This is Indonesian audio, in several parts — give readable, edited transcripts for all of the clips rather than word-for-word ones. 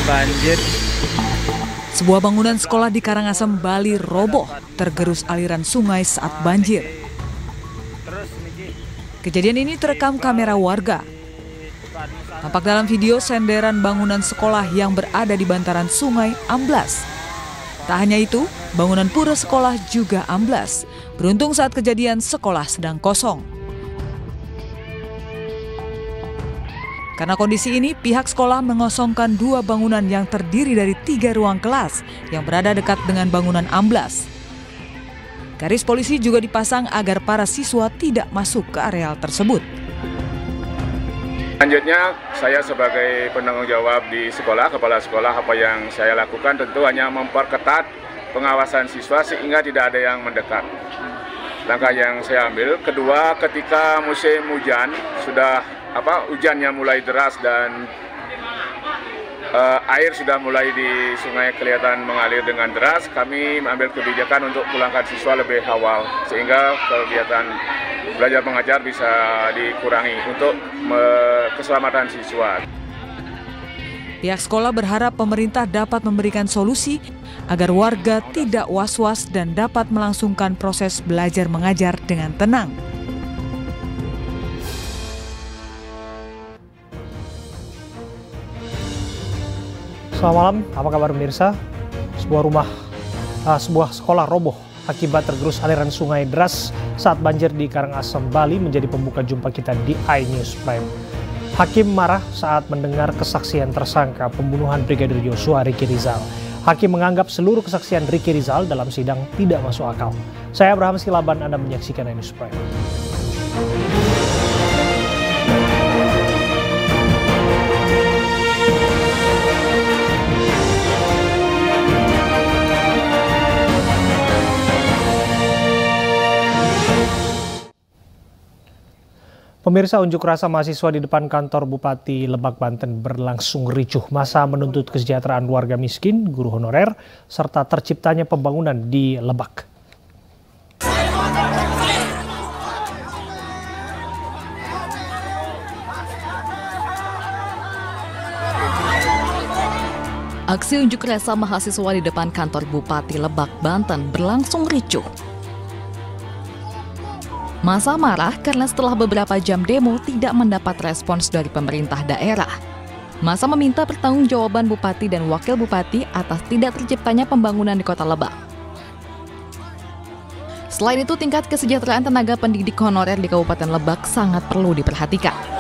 Banjir. Sebuah bangunan sekolah di Karangasem, Bali roboh tergerus aliran sungai saat banjir. Kejadian ini terekam kamera warga. Tampak dalam video senderan bangunan sekolah yang berada di bantaran sungai amblas. Tak hanya itu, bangunan pura sekolah juga amblas. Beruntung saat kejadian sekolah sedang kosong. Karena kondisi ini, pihak sekolah mengosongkan 2 bangunan yang terdiri dari 3 ruang kelas yang berada dekat dengan bangunan amblas. Garis polisi juga dipasang agar para siswa tidak masuk ke areal tersebut. Selanjutnya, saya sebagai penanggung jawab di sekolah, kepala sekolah, apa yang saya lakukan tentu hanya memperketat pengawasan siswa sehingga tidak ada yang mendekat. Langkah yang saya ambil, kedua, ketika musim hujan hujannya mulai deras dan air sudah mulai di sungai kelihatan mengalir dengan deras, kami mengambil kebijakan untuk pulangkan siswa lebih awal sehingga kegiatan belajar mengajar bisa dikurangi untuk keselamatan siswa. Pihak sekolah berharap pemerintah dapat memberikan solusi agar warga tidak was-was dan dapat melangsungkan proses belajar mengajar dengan tenang. Selamat malam, apa kabar pemirsa? Sebuah sekolah roboh akibat tergerus aliran sungai deras saat banjir di Karangasem, Bali menjadi pembuka jumpa kita di iNews Prime. Hakim marah saat mendengar kesaksian tersangka pembunuhan Brigadir Yosua Ricky Rizal. Hakim menganggap seluruh kesaksian Ricky Rizal dalam sidang tidak masuk akal. Saya Abraham Silaban, Anda menyaksikan iNews Prime. Pemirsa, unjuk rasa mahasiswa di depan kantor Bupati Lebak, Banten berlangsung ricuh. Massa menuntut kesejahteraan warga miskin, guru honorer, serta terciptanya pembangunan di Lebak. Aksi unjuk rasa mahasiswa di depan kantor Bupati Lebak, Banten berlangsung ricuh. Massa marah karena setelah beberapa jam demo tidak mendapat respons dari pemerintah daerah. Massa meminta pertanggungjawaban Bupati dan Wakil Bupati atas tidak terciptanya pembangunan di Kota Lebak. Selain itu, tingkat kesejahteraan tenaga pendidik honorer di Kabupaten Lebak sangat perlu diperhatikan.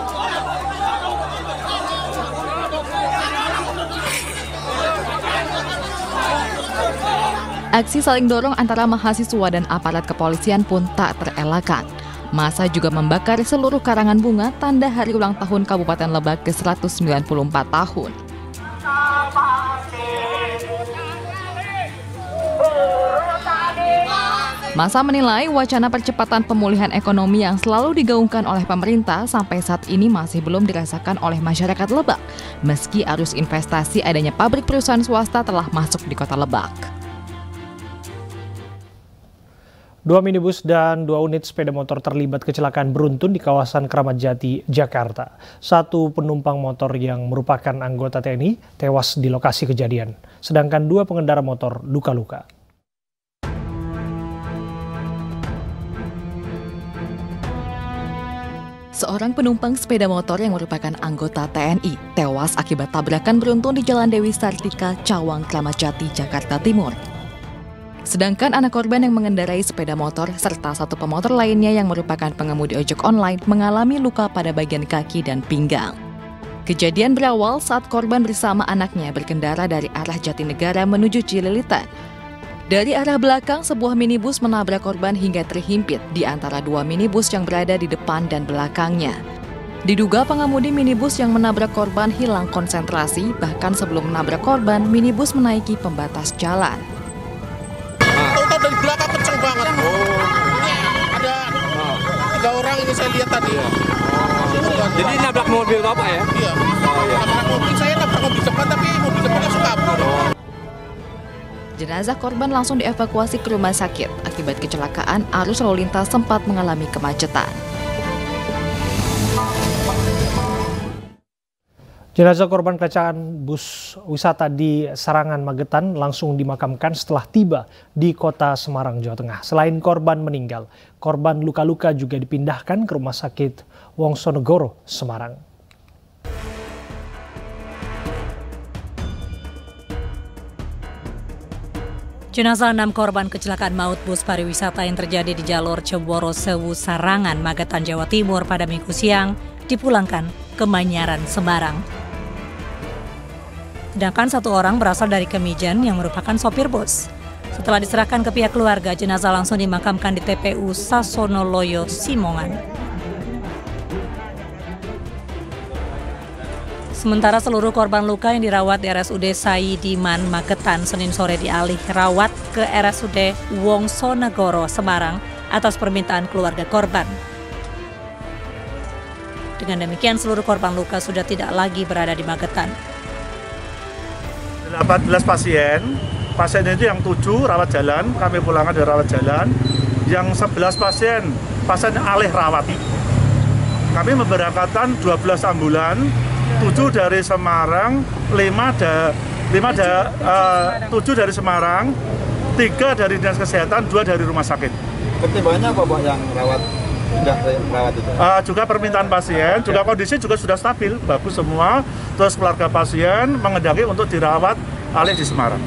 Aksi saling dorong antara mahasiswa dan aparat kepolisian pun tak terelakkan. Massa juga membakar seluruh karangan bunga tanda hari ulang tahun Kabupaten Lebak ke-194 tahun. Massa menilai wacana percepatan pemulihan ekonomi yang selalu digaungkan oleh pemerintah sampai saat ini masih belum dirasakan oleh masyarakat Lebak, meski arus investasi adanya pabrik perusahaan swasta telah masuk di Kota Lebak. 2 minibus dan 2 unit sepeda motor terlibat kecelakaan beruntun di kawasan Kramat Jati, Jakarta. 1 penumpang motor yang merupakan anggota TNI tewas di lokasi kejadian, sedangkan 2 pengendara motor luka-luka. Seorang penumpang sepeda motor yang merupakan anggota TNI tewas akibat tabrakan beruntun di Jalan Dewi Sartika, Cawang, Kramat Jati, Jakarta Timur. Sedangkan anak korban yang mengendarai sepeda motor serta 1 pemotor lainnya yang merupakan pengemudi ojek online mengalami luka pada bagian kaki dan pinggang. Kejadian berawal saat korban bersama anaknya berkendara dari arah Jatinegara menuju Cililitan. Dari arah belakang, sebuah minibus menabrak korban hingga terhimpit di antara 2 minibus yang berada di depan dan belakangnya. Diduga pengemudi minibus yang menabrak korban hilang konsentrasi, bahkan sebelum menabrak korban, minibus menaiki pembatas jalan. Dari belakang kenceng banget. Ada 3 orang ini saya lihat tadi. Jadi nabrak mobil Bapak ya? Iya. Nabrak mobil, saya nabrak mobil depan tapi mobil depan langsung kabur. Jenazah korban langsung dievakuasi ke rumah sakit. Akibat kecelakaan, arus lalu lintas sempat mengalami kemacetan. Jenazah korban kecelakaan bus wisata di Sarangan, Magetan langsung dimakamkan setelah tiba di kota Semarang, Jawa Tengah. Selain korban meninggal, korban luka-luka juga dipindahkan ke Rumah Sakit Wongsonegoro, Semarang. Jenazah 6 korban kecelakaan maut bus pariwisata yang terjadi di jalur Ceboro Sewu Sarangan, Magetan, Jawa Timur pada Minggu siang dipulangkan ke Manyaran, Semarang. Sedangkan 1 orang berasal dari Kemijen yang merupakan sopir bus. Setelah diserahkan ke pihak keluarga, jenazah langsung dimakamkan di TPU Sasonoloyo, Simongan. Sementara seluruh korban luka yang dirawat di RSUD Saidiman, Magetan, Senin sore dialih rawat ke RSUD Wongsonegoro, Semarang atas permintaan keluarga korban. Dengan demikian seluruh korban luka sudah tidak lagi berada di Magetan. 18 pasien itu yang 7 rawat jalan, kami pulangkan dari rawat jalan. Yang 11 pasien alih rawat. Kami memberangkatkan 12 ambulan, 7 dari Semarang, 7 dari Semarang, 3 dari Dinas Kesehatan, 2 dari rumah sakit. Pertimbangannya apa Pak yang rawat itu? Juga permintaan pasien, juga kondisi juga sudah stabil, bagus semua. Terus keluarga pasien menghendaki untuk dirawat alih di Semarang.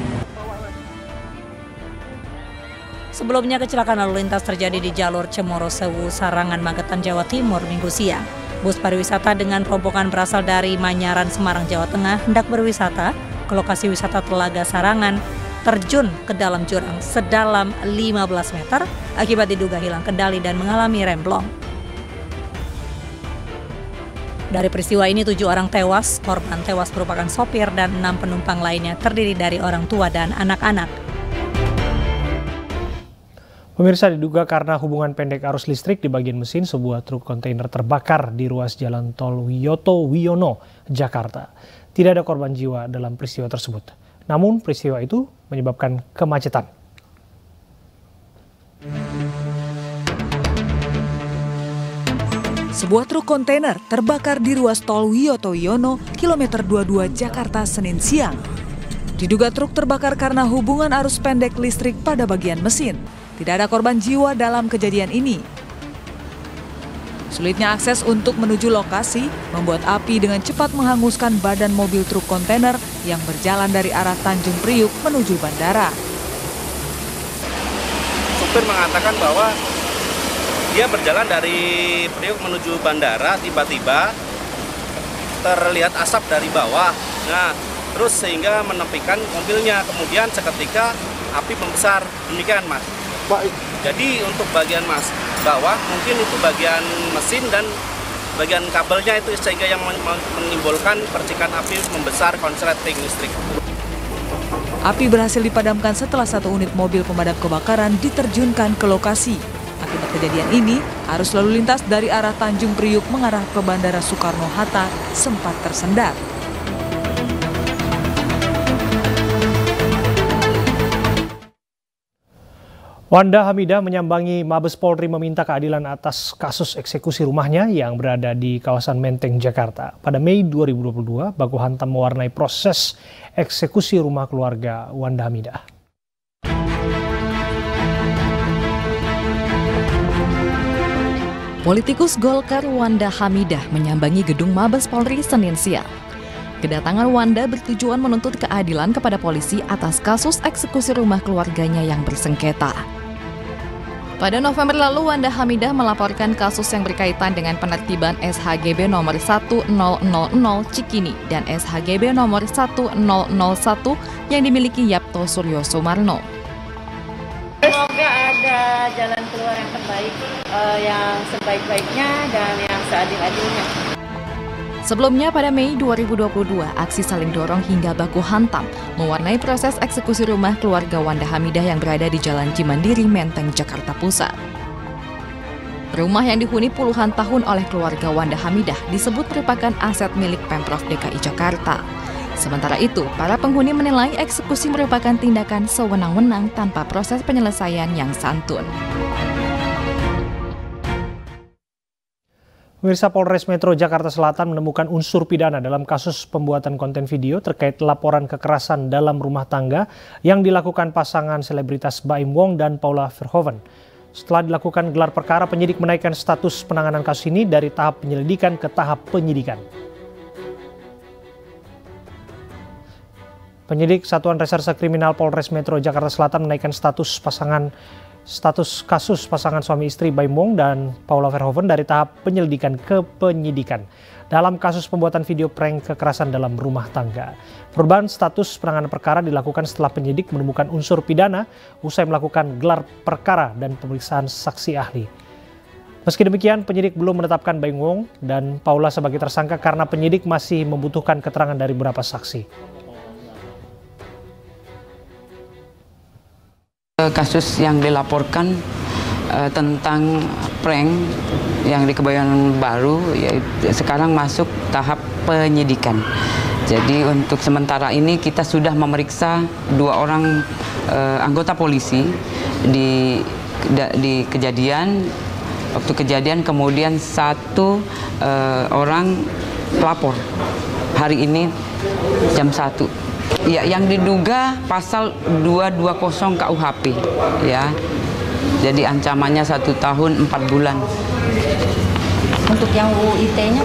Sebelumnya kecelakaan lalu lintas terjadi di jalur Cemoro Sewu Sarangan, Magetan, Jawa Timur Minggu siang. Bus pariwisata dengan rombongan berasal dari Manyaran, Semarang, Jawa Tengah hendak berwisata ke lokasi wisata Telaga Sarangan, terjun ke dalam jurang sedalam 15 meter akibat diduga hilang kendali dan mengalami remblong. Dari peristiwa ini 7 orang tewas, korban tewas merupakan sopir dan 6 penumpang lainnya terdiri dari orang tua dan anak-anak. Pemirsa, diduga karena hubungan pendek arus listrik di bagian mesin, sebuah truk kontainer terbakar di ruas jalan tol Wiyoto Wiono, Jakarta. Tidak ada korban jiwa dalam peristiwa tersebut. Namun peristiwa itu menyebabkan kemacetan. Sebuah truk kontainer terbakar di ruas tol Wiyoto Wiono, kilometer 22 Jakarta, Senin siang. Diduga truk terbakar karena hubungan arus pendek listrik pada bagian mesin. Tidak ada korban jiwa dalam kejadian ini. Sulitnya akses untuk menuju lokasi membuat api dengan cepat menghanguskan badan mobil truk kontainer yang berjalan dari arah Tanjung Priuk menuju bandara. Supir mengatakan bahwa dia berjalan dari Priuk menuju bandara, tiba-tiba terlihat asap dari bawah. Nah, terus sehingga menepikan mobilnya. Kemudian seketika api membesar. Demikian, Mas. Pak, jadi untuk bagian bawah mungkin itu bagian mesin dan bagian kabelnya itu sehingga yang menimbulkan percikan api membesar konsleting listrik. Api berhasil dipadamkan setelah 1 unit mobil pemadam kebakaran diterjunkan ke lokasi. Akibat kejadian ini, arus lalu lintas dari arah Tanjung Priuk mengarah ke Bandara Soekarno-Hatta sempat tersendat. Wanda Hamidah menyambangi Mabes Polri meminta keadilan atas kasus eksekusi rumahnya yang berada di kawasan Menteng, Jakarta. Pada Mei 2022, baku hantam mewarnai proses eksekusi rumah keluarga Wanda Hamidah. Politikus Golkar Wanda Hamidah menyambangi gedung Mabes Polri Senin siang. Kedatangan Wanda bertujuan menuntut keadilan kepada polisi atas kasus eksekusi rumah keluarganya yang bersengketa. Pada November lalu, Wanda Hamidah melaporkan kasus yang berkaitan dengan penertiban SHGB nomor 1000 Cikini dan SHGB nomor 1001 yang dimiliki Yapto Suryo Sumarno. Semoga ada jalan keluar yang terbaik, yang sebaik-baiknya dan yang seadil-adilnya. Sebelumnya pada Mei 2022, aksi saling dorong hingga baku hantam mewarnai proses eksekusi rumah keluarga Wanda Hamidah yang berada di Jalan Cimandiri, Menteng, Jakarta Pusat. Rumah yang dihuni puluhan tahun oleh keluarga Wanda Hamidah disebut merupakan aset milik Pemprov DKI Jakarta. Sementara itu, para penghuni menilai eksekusi merupakan tindakan sewenang-wenang tanpa proses penyelesaian yang santun. Pemirsa, Polres Metro Jakarta Selatan menemukan unsur pidana dalam kasus pembuatan konten video terkait laporan kekerasan dalam rumah tangga yang dilakukan pasangan selebritas Baim Wong dan Paula Verhoeven. Setelah dilakukan gelar perkara, penyidik menaikkan status penanganan kasus ini dari tahap penyelidikan ke tahap penyidikan. Penyidik Satuan Reserse Kriminal Polres Metro Jakarta Selatan menaikkan status kasus pasangan suami istri Baim Wong dan Paula Verhoeven dari tahap penyelidikan ke penyidikan dalam kasus pembuatan video prank kekerasan dalam rumah tangga. Perubahan status penanganan perkara dilakukan setelah penyidik menemukan unsur pidana usai melakukan gelar perkara dan pemeriksaan saksi ahli. Meski demikian, penyidik belum menetapkan Baim Wong dan Paula sebagai tersangka karena penyidik masih membutuhkan keterangan dari beberapa saksi. Kasus yang dilaporkan tentang prank yang di Kebayoran Baru sekarang masuk tahap penyidikan. Jadi untuk sementara ini kita sudah memeriksa 2 orang anggota polisi di waktu kejadian, kemudian 1 orang pelapor hari ini jam 1. Ya, yang diduga pasal 220 KUHP, ya. Jadi ancamannya 1 tahun 4 bulan. Untuk yang UIT-nya?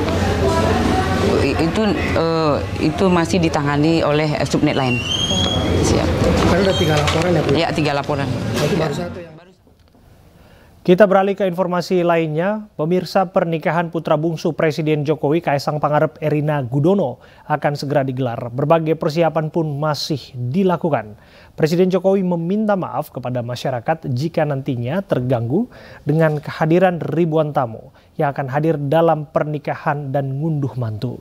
Itu masih ditangani oleh subnet lain. Siap. Karena ada 3 laporan ya, Bu? Ya, 3 laporan. Itu baru 1 yang... Kita beralih ke informasi lainnya. Pemirsa, pernikahan putra bungsu Presiden Jokowi Kaisang Pangarep Erina Gudono akan segera digelar. Berbagai persiapan pun masih dilakukan. Presiden Jokowi meminta maaf kepada masyarakat jika nantinya terganggu dengan kehadiran ribuan tamu yang akan hadir dalam pernikahan dan ngunduh mantu.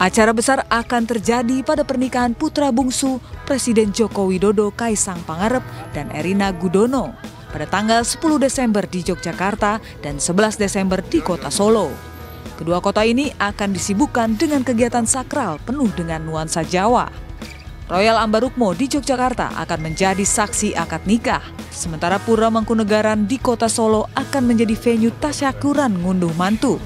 Acara besar akan terjadi pada pernikahan putra bungsu Presiden Joko Widodo Kaisang Pangarep dan Erina Gudono pada tanggal 10 Desember di Yogyakarta dan 11 Desember di Kota Solo. Kedua kota ini akan disibukkan dengan kegiatan sakral penuh dengan nuansa Jawa. Royal Ambarukmo di Yogyakarta akan menjadi saksi akad nikah, sementara Pura Mangkunegaran di Kota Solo akan menjadi venue tasyakuran ngunduh mantu.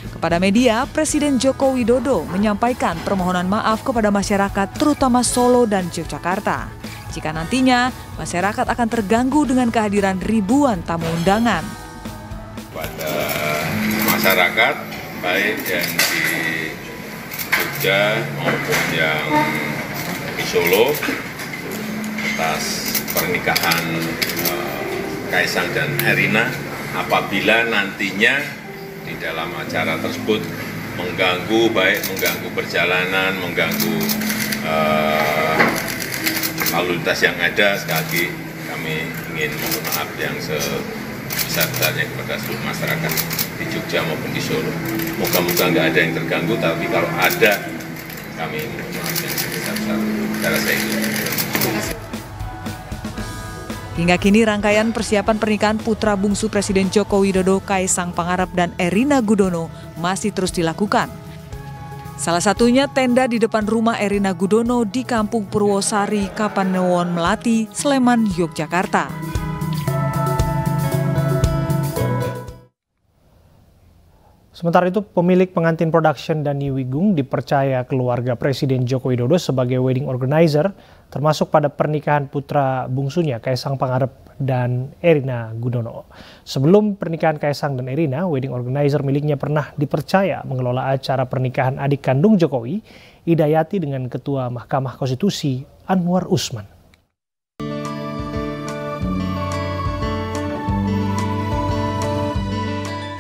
Kepada media, Presiden Joko Widodo menyampaikan permohonan maaf kepada masyarakat terutama Solo dan Yogyakarta jika nantinya masyarakat akan terganggu dengan kehadiran ribuan tamu undangan. Pada masyarakat, baik yang di Jogja maupun yang di Solo, atas pernikahan Kaisang dan Erina, apabila nantinya di dalam acara tersebut mengganggu perjalanan, mengganggu lalu lintas yang ada, sekali lagi kami ingin mohon maaf yang sebesar-besarnya kepada seluruh masyarakat di Jogja maupun di Solo. Moga-moga nggak ada yang terganggu, tapi kalau ada, kami mohon maaf yang sebesar-besarnya. Hingga kini rangkaian persiapan pernikahan putra bungsu Presiden Joko Widodo Kaisang Pangarep dan Erina Gudono masih terus dilakukan. Salah satunya tenda di depan rumah Erina Gudono di Kampung Purwosari, Kapanewon Melati, Sleman, Yogyakarta. Sementara itu, pemilik pengantin production Dani Wigung dipercaya keluarga Presiden Joko Widodo sebagai wedding organizer, termasuk pada pernikahan putra bungsunya Kaisang Pangarep dan Erina Gudono. Sebelum pernikahan Kaisang dan Erina, wedding organizer miliknya pernah dipercaya mengelola acara pernikahan adik kandung Jokowi, Ida Yati, dengan Ketua Mahkamah Konstitusi Anwar Usman.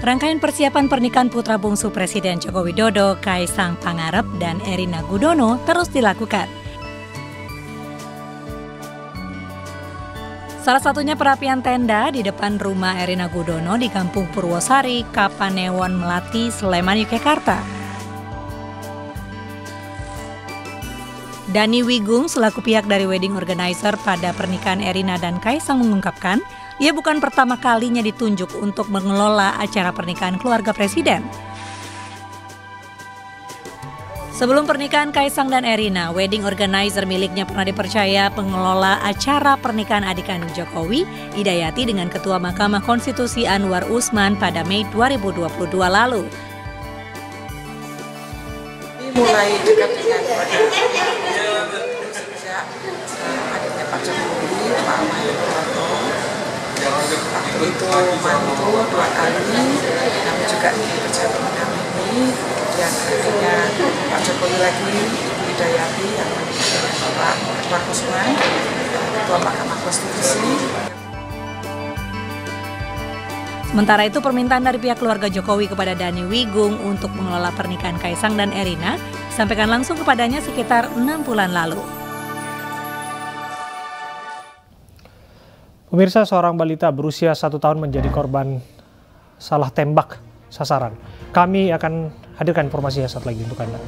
Rangkaian persiapan pernikahan putra bungsu Presiden Joko Widodo, Kaisang Pangarep dan Erina Gudono terus dilakukan. Salah satunya perapian tenda di depan rumah Erina Gudono di Kampung Purwosari, Kapanewon Melati, Sleman, Yogyakarta. Dani Wigung selaku pihak dari wedding organizer pada pernikahan Erina dan Kaisang mengungkapkan, ia bukan pertama kalinya ditunjuk untuk mengelola acara pernikahan keluarga presiden. Sebelum pernikahan Kaisang dan Erina, wedding organizer miliknya pernah dipercaya pengelola acara pernikahan adik kandung Jokowi, Hidayati, dengan Ketua Mahkamah Konstitusi Anwar Usman pada Mei 2022 lalu. Mulai dekat dengan sejak adiknya Pak Jokowi, Pak Mahyudharto. Waktu itu mantu 2 kali, kami juga dipercaya mendampingi. Kemudian akhirnya Pak Jokowi lagi, Ibu Hidayati yang menikah Bapak Anwar Usman, Ketua Mahkamah Konstitusi. Sementara itu, permintaan dari pihak keluarga Jokowi kepada Dani Wigung untuk mengelola pernikahan Kaisang dan Erina disampaikan langsung kepadanya sekitar 6 bulan lalu. Pemirsa, seorang balita berusia 1 tahun menjadi korban salah tembak sasaran. Kami akan hadirkan informasinya saat lagi untuk Anda.